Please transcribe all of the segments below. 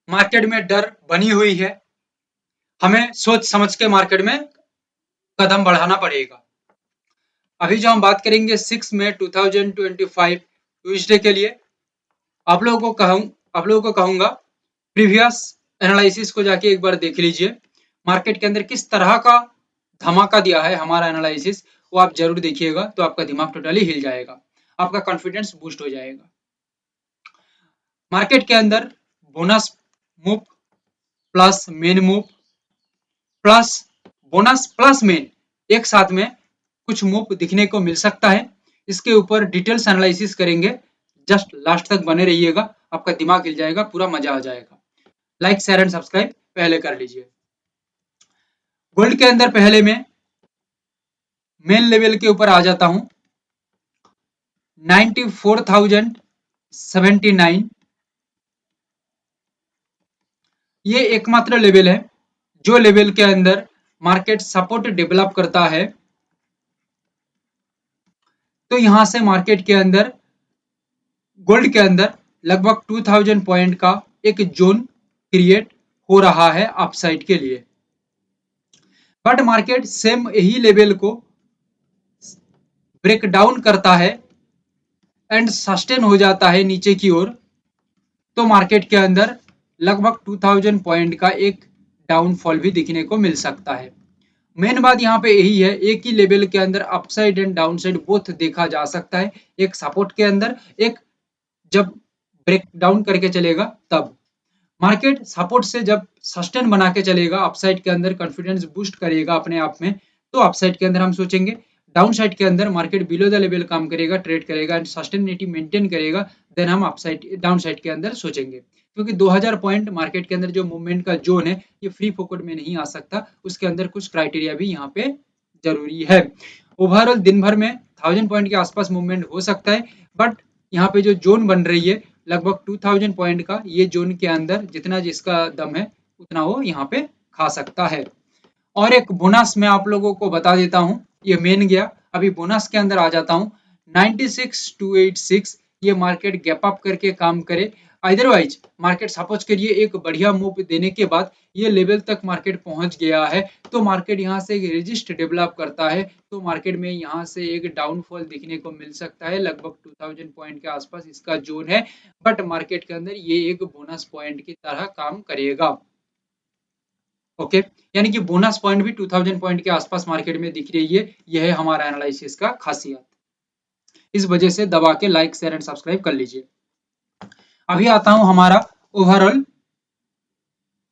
Market में डर बनी हुई है, हमें सोच समझ के मार्केट में कदम बढ़ाना पड़ेगा। अभी जो हम बात करेंगे 6 मई 2025 ट्यूसडे के लिए, आप लोगों को कहूँ आप लोगों को कहूंगा प्रीवियस एनालिसिस को जाके एक बार देख लीजिए। मार्केट के अंदर किस तरह का धमाका दिया है हमारा एनालिसिस, वो आप जरूर देखिएगा, तो आपका दिमाग टोटली हिल जाएगा, आपका कॉन्फिडेंस बूस्ट हो जाएगा। मार्केट के अंदर bonus move plus main move plus bonus plus main एक साथ में कुछ मूव दिखने को मिल सकता है। इसके ऊपर डिटेल्स एनालिसिस करेंगे, जस्ट लास्ट तक बने रहिएगा, आपका दिमाग हिल जाएगा, पूरा मजा आ जाएगा। लाइक शेयर एंड सब्सक्राइब पहले कर लीजिए। गोल्ड के अंदर पहले में मेन लेवल के ऊपर आ जाता हूं 94,079। ये एकमात्र लेवल है जो लेवल के अंदर मार्केट सपोर्ट डेवलप करता है। तो यहां से मार्केट के अंदर गोल्ड के अंदर लगभग 2000 पॉइंट का एक जोन क्रिएट हो रहा है अपसाइड के लिए। बट मार्केट सेम यही लेवल को ब्रेक डाउन करता है एंड सस्टेन हो जाता है नीचे की ओर, तो मार्केट के अंदर लगभग 2000 पॉइंट का एक डाउनफॉल भी दिखने को मिल सकता है। मेन बात यहाँ पे यही है, एक ही लेवल के अंदर अपसाइड एंड डाउनसाइड बोथ देखा जा सकता है। एक सपोर्ट के अंदर, एक जब ब्रेक डाउन करके चलेगा तब। मार्केट सपोर्ट से जब सस्टेन बना के चलेगा, अपसाइड के अंदर कॉन्फिडेंस बूस्ट करेगा अपने आप में, तो अपसाइड के अंदर हम सोचेंगे। डाउन साइड के अंदर मार्केट बिलो द लेवल काम करेगा, ट्रेड करेगा एंड सस्टेनिटी मेंटेन करेगा, देन हम अपसाइड डाउन साइड के अंदर सोचेंगे। क्योंकि 2000 पॉइंट मार्केट के अंदर जो मूवमेंट का जोन है, ये फ्री फोकट में नहीं आ सकता, उसके अंदर कुछ क्राइटेरिया भी यहाँ पे जरूरी है। ओवरऑल दिन भर में 1000 पॉइंट के आसपास मूवमेंट हो सकता है, बट यहाँ पे जो जोन बन रही है लगभग 2000 पॉइंट का, ये जोन के अंदर जितना जिसका दम है उतना वो यहाँ पे खा सकता है। और एक बोनस मैं आप लोगों को बता देता हूँ, ये मेन गया, अभी बोनस के अंदर आ जाता हूँ 96,286। ये मार्केट गैप अप करके काम करे, अदरवाइज मार्केट सपोज करिए एक बढ़िया मूव देने के बाद ये लेवल तक मार्केट पहुंच गया है, तो मार्केट यहाँ से एक रेजिस्ट डेवलप करता है, तो मार्केट में यहाँ से एक डाउनफॉल दिखने को मिल सकता है। लगभग 2000 पॉइंट के आसपास इसका जोन है, बट मार्केट के अंदर ये एक बोनस पॉइंट की तरह काम करेगा। ओके, यानी कि बोनस पॉइंट भी 2000 पॉइंट के आसपास मार्केट में दिख रही है। यह है हमारा एनालिसिस का खासियत। इस वजह से दबा के लाइक शेयर एंड सब्सक्राइब कर लीजिए। अभी आता हूं हमारा ओवरऑल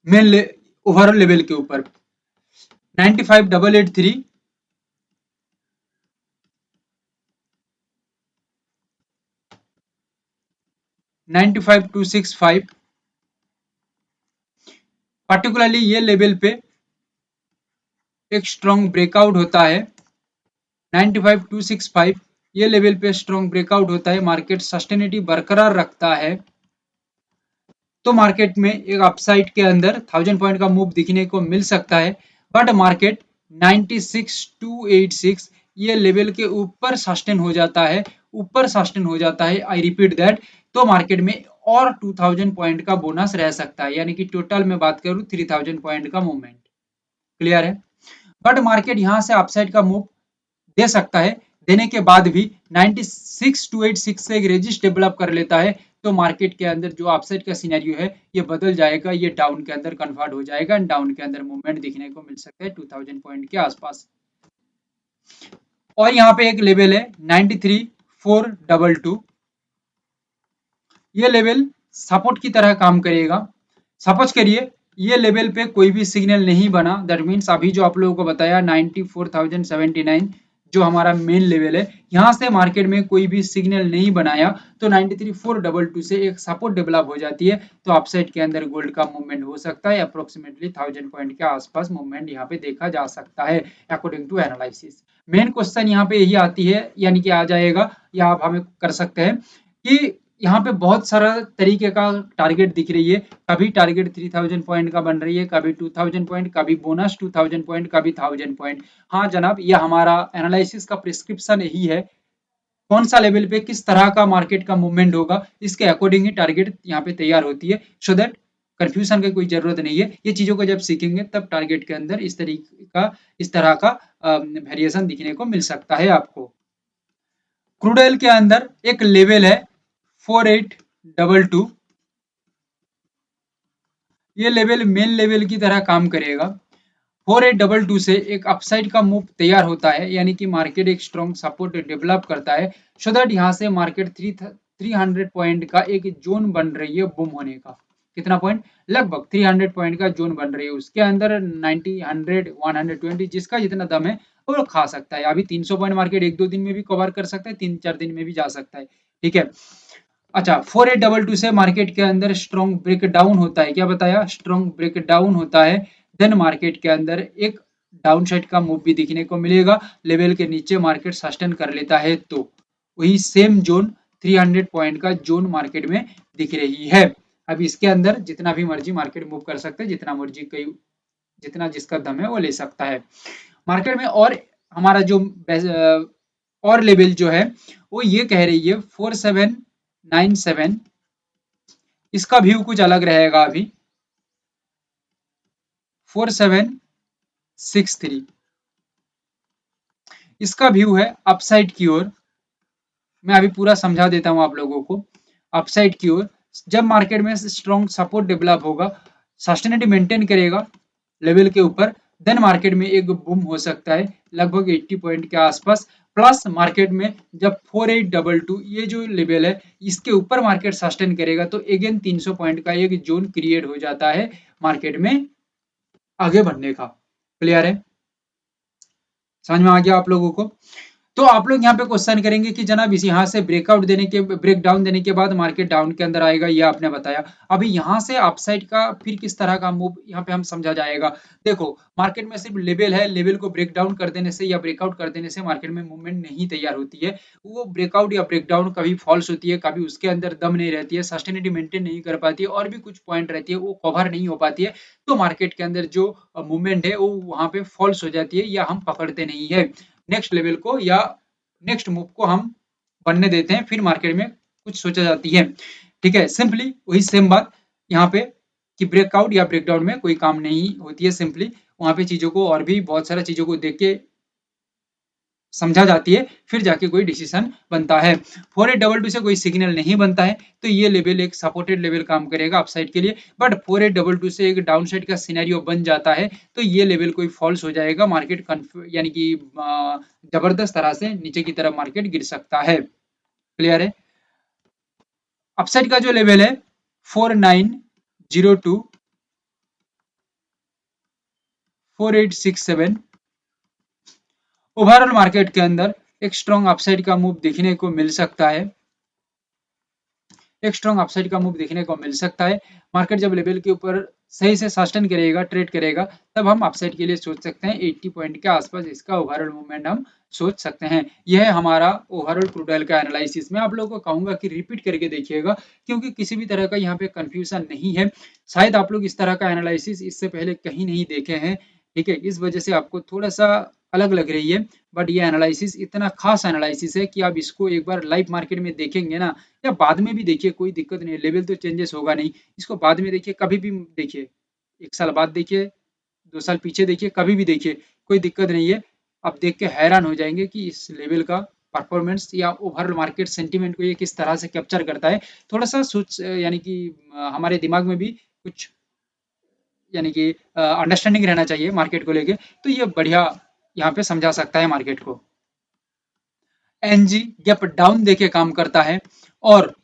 मेन ओवरऑल लेवल के ऊपर 95,883, 95,265, पर्टिकुलरली ये लेवल पे एक स्ट्रॉन्ग ब्रेकआउट होता है 95,265। ये लेवल पे स्ट्रॉन्ग ब्रेकआउट होता है, मार्केट सस्टेनिटी बरकरार रखता है, तो मार्केट में एक अपसाइड के अंदर 1000 पॉइंट का मूव दिखने को मिल सकता है। बट मार्केट 96,286 ये लेवल के ऊपर सस्टेन हो जाता है, ऊपर सस्टेन हो जाता है, आई रिपीट दैट, तो मार्केट में और 2000 पॉइंट का बोनस रह सकता है, यानी कि टोटल में बात करूं 3000 पॉइंट का मूवमेंट। क्लियर है? बट मार्केट यहां से अपसाइड का मूव दे सकता है, देने के बाद भी 96,286 से एक रेजिस्ट डेवलप कर लेता है, तो मार्केट के अंदर जो अपसाइड का सिनेरियो है ये बदल जाएगा, ये डाउन के अंदर कन्वर्ट हो जाएगा, डाउन के अंदर मूवमेंट दिखने को मिल सकता है 2000 पॉइंट के आसपास। और यहाँ पे एक लेवल है 93,422, ये लेवल सपोर्ट की तरह काम करेगा। सपोज करिए ये लेवल पे कोई भी सिग्नल नहीं बना, दैट मीन्स अभी जो आप लोगों को बताया 94,079 जो हमारा मेन लेवल है, यहाँ से मार्केट में कोई भी सिग्नल नहीं बनाया, तो 93,422 से एक सपोर्ट डेवलप हो जाती है, तो अपसाइड के अंदर गोल्ड का मूवमेंट हो सकता है, अप्रोक्सीमेटली 1000 पॉइंट के आसपास मूवमेंट यहाँ पे देखा जा सकता है according to analysis. Main question यहाँ पे यही आती है, यानी कि आ जाएगा, या आप हमें कर सकते हैं कि यहाँ पे बहुत सारा तरीके का टारगेट दिख रही है, कभी टारगेट 3000 पॉइंट का बन रही है, कभी 2000 पॉइंट, कभी बोनस 2000 पॉइंट, कभी 1000 पॉइंट। हाँ जनाब, ये हमारा एनालिसिस का प्रिस्क्रिप्शन यही है, कौन सा लेवल पे किस तरह का मार्केट का मूवमेंट होगा, इसके अकॉर्डिंग ही टारगेट यहाँ पे तैयार होती है, सो दैट कंफ्यूजन की कोई जरूरत नहीं है। ये चीजों को जब सीखेंगे तब टारगेट के अंदर इस तरह का वेरिएशन दिखने को मिल सकता है आपको। क्रूड ऑयल के अंदर एक लेवल है 4822। ये लेवल मेन लेवल की तरह काम करेगा। 4822 से एक अपसाइड का मूव तैयार होता है, यानी कि मार्केट एक स्ट्रॉन्ग सपोर्ट डेवलप करता है, सो दैट यहाँ से मार्केट 300 पॉइंट का एक जोन बन रही है बूम होने का। कितना पॉइंट? लगभग 300 पॉइंट का जोन बन रही है। उसके अंदर 90, 100, 120 जिसका जितना दम है वो खा सकता है। अभी 300 पॉइंट मार्केट एक दो दिन में भी कवर कर सकता है, 3-4 दिन में भी जा सकता है। ठीक है। अच्छा, 4822 से मार्केट के अंदर स्ट्रॉन्ग ब्रेक डाउन होता है। क्या बताया? स्ट्रॉन्ग ब्रेक डाउन होता है। देन मार्केट के अंदर एक डाउन साइड का मूव भी देखने को मिलेगा। लेवल के नीचे मार्केट सस्टेन कर लेता है तो वही सेम जोन 300 पॉइंट का जोन मार्केट में दिख रही है। अब इसके अंदर जितना भी मर्जी मार्केट मूव कर सकते हैं, जितना मर्जी कई जितना जिसका दम है वो ले सकता है मार्केट में। और हमारा जो और लेवल जो है वो ये कह रही है 4797। इसका व्यू कुछ अलग रहेगा। अभी 4763 इसका व्यू है अपसाइड की ओर। मैं अभी पूरा समझा देता हूं आप लोगों को। अपसाइड की ओर जब मार्केट में स्ट्रॉन्ग सपोर्ट डेवलप होगा, सस्टेनिटी मेंटेन करेगा लेवल के ऊपर, देन मार्केट में एक बूम हो सकता है लगभग 80 पॉइंट के आसपास। प्लस मार्केट में जब 4822 ये जो लेवल है इसके ऊपर मार्केट सस्टेन करेगा तो अगेन 300 पॉइंट का एक जोन क्रिएट हो जाता है मार्केट में आगे बढ़ने का। क्लियर है? समझ में आ गया आप लोगों को? तो आप लोग यहाँ पे क्वेश्चन करेंगे कि जनाब इस यहाँ से ब्रेक डाउन देने के बाद मार्केट डाउन के अंदर आएगा, ये आपने बताया। अभी यहाँ से अपसाइड का फिर किस तरह का मूव यहाँ पे हम समझा जाएगा। देखो, मार्केट में सिर्फ लेवल है, लेवल को ब्रेक डाउन कर देने से या ब्रेकआउट कर देने से मार्केट में मूवमेंट नहीं तैयार होती है। वो ब्रेकआउट या ब्रेकडाउन कभी फॉल्स होती है, कभी उसके अंदर दम नहीं रहती है, सस्टेनिटी मेंटेन नहीं कर पाती है, और भी कुछ पॉइंट रहती है वो कवर नहीं हो पाती है। तो मार्केट के अंदर जो मूवमेंट है वो वहां पे फॉल्स हो जाती है या हम पकड़ते नहीं है नेक्स्ट लेवल को, या नेक्स्ट मूव को हम बनने देते हैं, फिर मार्केट में कुछ सोचा जाती है। ठीक है, सिंपली वही सेम बात यहाँ पे कि ब्रेकआउट या ब्रेकडाउन में कोई काम नहीं होती है। सिंपली वहां पे चीजों को और भी बहुत सारा चीजों को देख के समझा जाती है, फिर जाके कोई डिसीजन बनता है। 4822 से कोई सिग्नल नहीं बनता है तो ये लेवल एक सपोर्टेड लेवल काम करेगा अपसाइड के लिए। बट 4822 से एक डाउन साइड का सिनेरियो बन जाता है तो ये लेवल कोई फॉल्स हो जाएगा, मार्केट यानी कि जबरदस्त तरह से नीचे की तरफ मार्केट गिर सकता है। क्लियर है? अपसाइड का जो लेवल है 4902, 4867, ओवरऑल मार्केट के अंदर एक स्ट्रॉन्ग अपसाइड का मूव देखने को मिल सकता है। एक स्ट्रॉन्ग अपसाइड का मूव देखने को मिल सकता है। मार्केट जब लेवल के ऊपर सही से सस्टेन करेगा, ट्रेड करेगा, तब हम अपसाइड के लिए सोच सकते हैं 80 पॉइंट के आसपास इसका ओवरऑल मूवमेंट हम सोच सकते हैं। यह है हमारा ओवरऑल क्रूड ऑयल का एनालिसिस। मैं आप लोगों को कहूंगा कि रिपीट करके देखिएगा क्योंकि किसी भी तरह का यहाँ पे कंफ्यूजन नहीं है। शायद आप लोग इस तरह का एनालिसिस इससे पहले कहीं नहीं देखे हैं। ठीक है, इस वजह से आपको थोड़ा सा अलग लग रही है। बट ये एनालिसिस इतना खास एनालिसिस है कि आप इसको एक बार लाइव मार्केट में देखेंगे ना, या बाद में भी देखिए, कोई दिक्कत नहीं है, लेवल तो चेंजेस होगा नहीं। इसको बाद में देखिए, कभी भी देखिए, 1 साल बाद देखिए, 2 साल पीछे देखिए, कभी भी देखिए, कोई दिक्कत नहीं है। आप देख के हैरान हो जाएंगे कि इस लेवल का परफॉर्मेंस या ओवरऑल मार्केट सेंटीमेंट को ये किस तरह से कैप्चर करता है। थोड़ा सा सोच यानी कि हमारे दिमाग में भी कुछ यानी कि अंडरस्टैंडिंग रहना चाहिए मार्केट को लेके, तो ये बढ़िया यहाँ पे समझा सकता है मार्केट को। एनजी गैप डाउन देके काम करता है और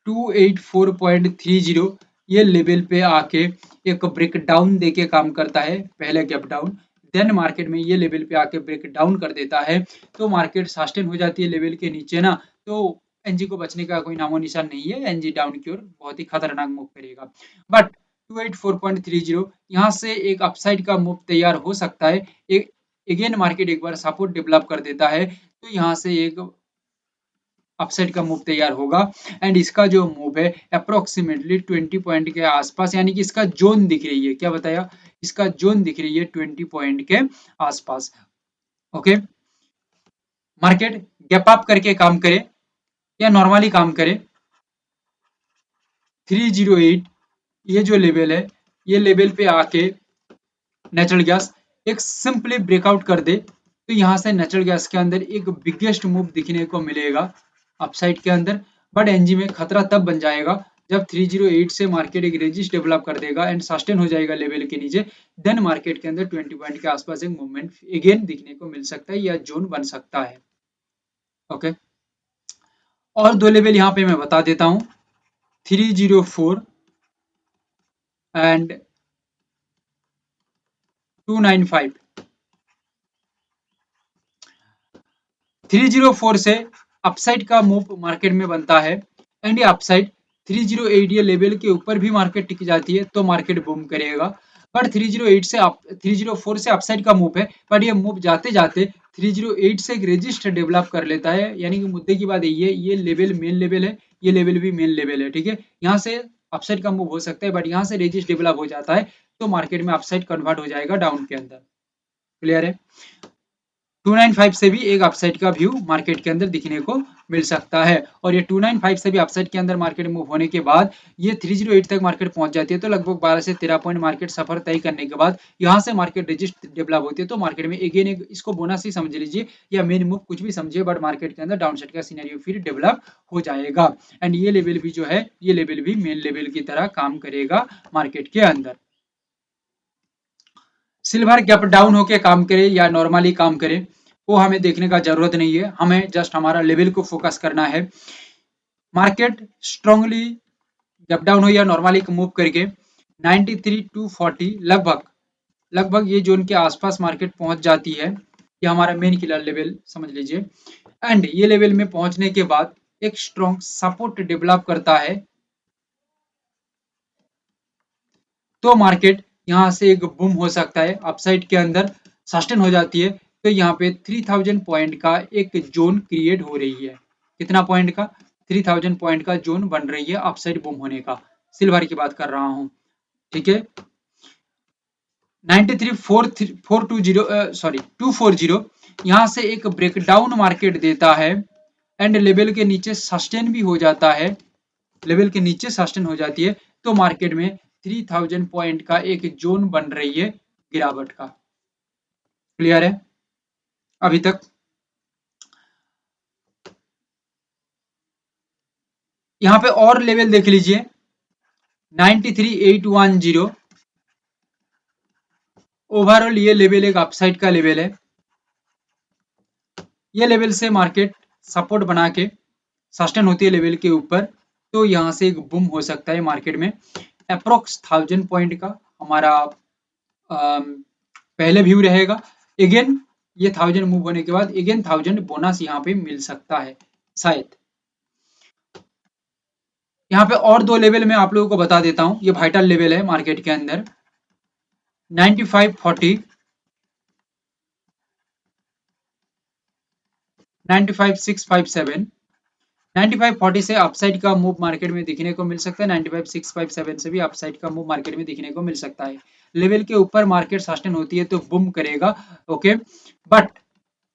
284.30 ये लेवल पे आके एक ब्रेक डाउन देके काम करता है, पहले गैप डाउन, देन मार्केट में ये लेवल पे आके ब्रेक डाउन कर देता है तो मार्केट सस्टेन हो जाती है लेवल के नीचे ना, तो एनजी को बचने का कोई नामो निशान नहीं है। एनजी डाउन की ओर बहुत ही खतरनाक मूव करेगा। बट 284.30 यहाँ से एक अपसाइड का मूव तैयार हो सकता है। एक अगेन मार्केट एक बार सपोर्ट डेवलप कर देता है तो यहाँ से एक अपसाइड का मूव तैयार होगा। एंड इसका जो मूव है अप्रोक्सीमेटली 20 पॉइंट के आसपास, यानी कि इसका जोन दिख रही है। क्या बताया? इसका जोन दिख रही है 20 पॉइंट के आसपास। ओके, मार्केट गैप अप करके काम करे या नॉर्मली काम करे 308 ये जो लेवल है, ये लेवल पे आके नेचुरल गैस एक सिंपली ब्रेकआउट कर दे तो यहाँ से नेचुरल गैस के अंदर एक बिगेस्ट मूव दिखने को मिलेगा अपसाइड के अंदर। बट एनजी में खतरा तब बन जाएगा जब 308 से मार्केट एक रेजिस्ट डेवलप कर देगा एंड सस्टेन हो जाएगा लेवल के नीचे, देन मार्केट के अंदर 20 पॉइंट के आसपास एक मूवमेंट अगेन दिखने को मिल सकता है या जोन बन सकता है। ओके, और दो लेवल यहाँ पे मैं बता देता हूँ, 304 एंड 295। 304 से अपसाइड का मूव मार्केट में बनता है एंड ये अपसाइड 308 ये लेवल के ऊपर भी मार्केट टिक जाती है तो मार्केट बूम करेगा। बट 308 से 304 से अपसाइड का मूव है, बट ये मूव जाते जाते 308 से एक रेजिस्ट डेवलप कर लेता है। यानी कि मुद्दे की बात ये लेवल मेन लेवल है, ये लेवल भी मेन लेवल है। ठीक है, यहाँ से अपसाइड का मूव हो सकता है बट यहाँ से रेजिस्ट डेवलप हो जाता है तो मार्केट में अपसाइड कन्वर्ट हो जाएगा डाउन के अंदर। क्लियर है? 295 से भी एक अपसाइड का व्यू मार्केट के अंदर दिखने को मिल सकता है। और ये 295 से भी अपसाइड के अंदर मार्केट मूव होने के बाद ये 308 तक मार्केट पहुंच जाती है तो लगभग 12 से 13 पॉइंट मार्केट सफर तय करने के बाद यहाँ से मार्केट रजिस्ट डेवलप होती है तो मार्केट में अगेन एक इसको बोनस ही समझ लीजिए या मेन मूव कुछ भी समझिए, बट मार्केट के अंदर डाउनसाइड का सिनेरियो फिर डेवलप हो जाएगा एंड ये लेवल भी जो है ये लेवल भी मेन लेवल की तरह काम करेगा मार्केट के अंदर। सिल्वर गैप डाउन होके काम करे या नॉर्मली काम करे वो हमें देखने का जरूरत नहीं है, हमें जस्ट हमारा लेवल को फोकस करना है। मार्केट स्ट्रांगली गैप डाउन हो या नॉर्मली मूव करके 93 टू 40 लगभग लगभग ये जोन के आसपास मार्केट पहुंच जाती है। ये हमारा मेन किलर लेवल समझ लीजिए एंड ये लेवल में पहुंचने के बाद एक स्ट्रॉन्ग सपोर्ट डेवलप करता है तो मार्केट यहाँ से एक बूम हो सकता है अपसाइड के अंदर सस्टेन हो जाती है तो यहाँ पे 3000 पॉइंट का एक जोन क्रिएट हो रही है। कितना पॉइंट का? 3000 पॉइंट का जोन बन रही है अपसाइड बूम होने का। सिल्वर की बात कर रहा हूँ। ठीक है, 93,420 सॉरी 240 यहाँ से एक ब्रेकडाउन मार्केट देता है एंड लेवल के नीचे सस्टेन भी हो जाता है, लेवल के नीचे सस्टेन हो जाती है तो मार्केट में 3000 पॉइंट का एक जोन बन रही है गिरावट का। क्लियर है अभी तक? यहाँ पे और लेवल देख लीजिए 93,810। ओवरऑल ये लेवल एक अपसाइड का लेवल है, ये लेवल से मार्केट सपोर्ट बना के सस्टेन होती है लेवल के ऊपर तो यहाँ से एक बूम हो सकता है मार्केट में। अप्रोक्स 1000 पॉइंट का हमारा पहले व्यू रहेगा। अगेन ये 1000 मूव होने के बाद अगेन 1000 बोनस यहाँ पे मिल सकता है शायद। यहाँ पे और दो लेवल मैं आप लोगों को बता देता हूँ, ये वाइटल लेवल है मार्केट के अंदर 9540 95657। 9540 से अपसाइड का मूव मार्केट में दिखने को मिल सकता है, 95657 से भी अपसाइड का मूव मार्केट में दिखने को मिल सकता है। लेवल के ऊपर मार्केट सस्टेन होती है तो बूम करेगा। ओके, बट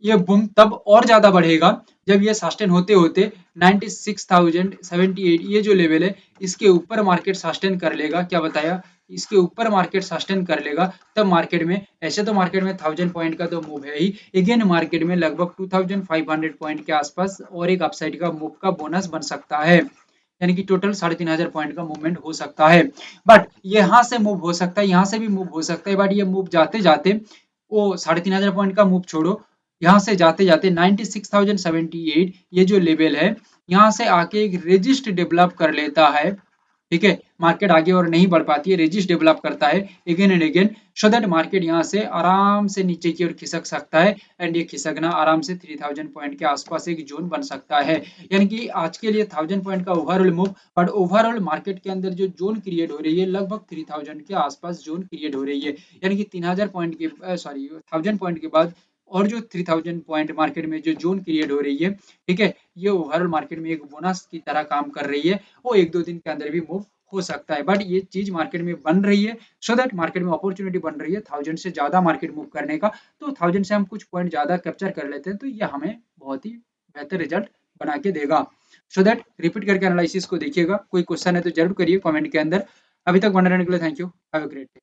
ये बूम तब और ज्यादा बढ़ेगा जब ये सस्टेन होते होते 96,078 ये जो लेवल है इसके ऊपर मार्केट सस्टेन कर लेगा। क्या बताया? इसके ऊपर मार्केट सस्टेन कर लेगा तब मार्केट में, ऐसे तो मार्केट में 1000 पॉइंट का तो मूव है ही, अगेन मार्केट में लगभग 2500 पॉइंट के आसपास और एक अपसाइड का मूव का बोनस बन सकता है, यानी कि टोटल 3500 पॉइंट का मूवमेंट हो सकता है। बट यहाँ से मूव हो सकता है, यहाँ से भी मूव हो सकता है, बट ये मूव जाते जाते वो 3500 पॉइंट का मूव छोड़ो, यहाँ से जाते जाते 96,078 ये जो लेवल है यहाँ से आके एक रेजिस्ट डेवलप कर लेता है। ठीक है, मार्केट आगे और नहीं बढ़ पाती है, रेजिस्ट डेवलप करता है again and again so that market यहाँ से आराम से नीचे की ओर खिसक सकता है एंड ये खिसकना आराम से 3000 पॉइंट के आसपास एक जोन बन सकता है। यानी कि आज के लिए 1000 पॉइंट का overall move, but overall market के अंदर जो जोन क्रिएट हो रही है लगभग 3000 के आसपास जोन क्रिएट हो रही है। यानी कि 3000 पॉइंट के सॉरी 1000 पॉइंट के बाद और जो 3000 पॉइंट मार्केट में जो जोन क्रिएट हो रही है, ठीक है, ये ओवरऑल मार्केट में एक बोनस की तरह काम कर रही है, वो एक दो दिन के अंदर भी मूव हो सकता है। बट ये चीज मार्केट में बन रही है सो दैट मार्केट में अपॉर्चुनिटी बन रही है 1000 से ज्यादा मार्केट मूव करने का, तो 1000 से हम कुछ पॉइंट ज्यादा कैप्चर कर लेते हैं तो ये हमें बहुत ही बेहतर रिजल्ट बना के देगा। सो दैट रिपीट करके एनालिसिस को देखिएगा, कोई क्वेश्चन है तो जरूर करिए कमेंट के अंदर। अभी तक बने रहने के लिए thank you, have a great day.